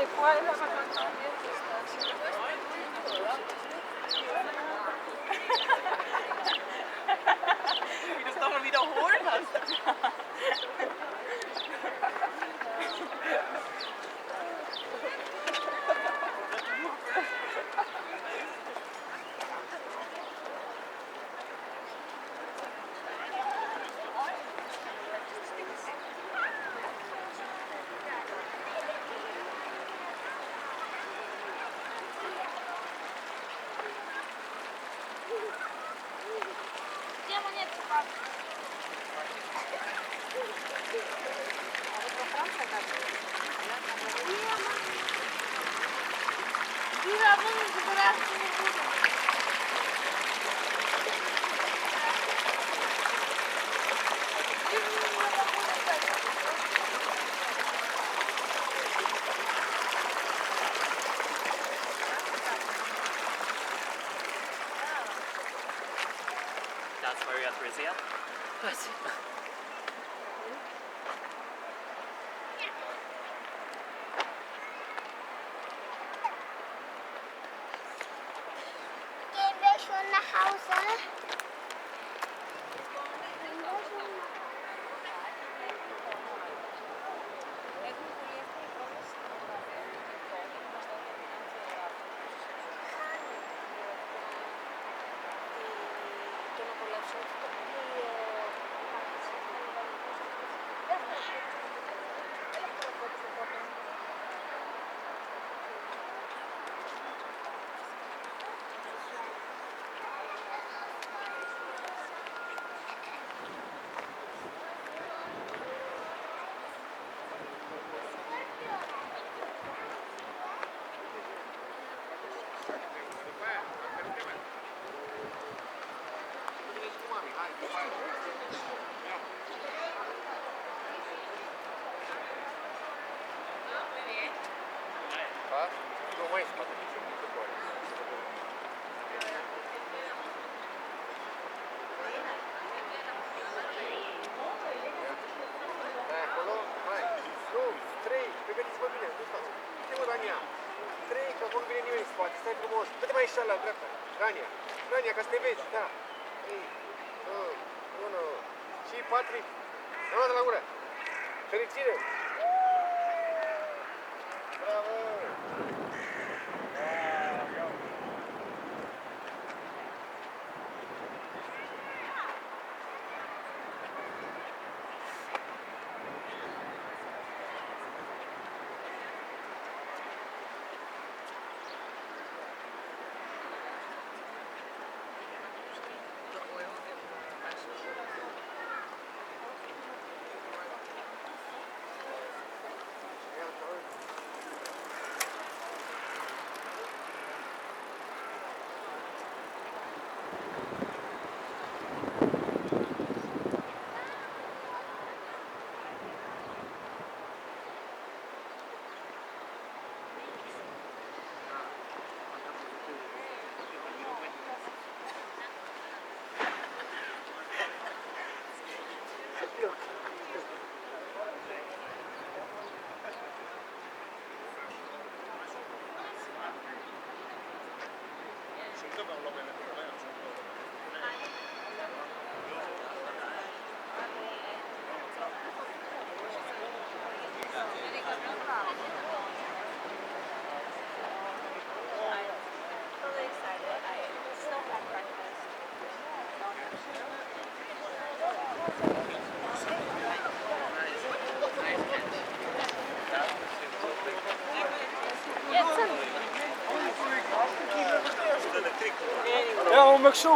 e qua è la vacanza di Wie du es nochmal wiederholen hast. Где монетки, пап? Дима, мы забираться не будем. That's where you're at Rizia? Gehen wir schon nach Hause? Nu mai spate nici un mică coare. Acolo, hai, nu, 3, pregătiți-vă bine, nu stați. Uite-mă, Rania, 3, că acolo nu vine nimeni în spate, stai frumos. Dă-te mai așa la dreapta, Rania, Rania, ca să te vezi, da. 3, 2, 1, și Patrick, rămâne la gură. Fericire! Bravo! Ja, om ik zo.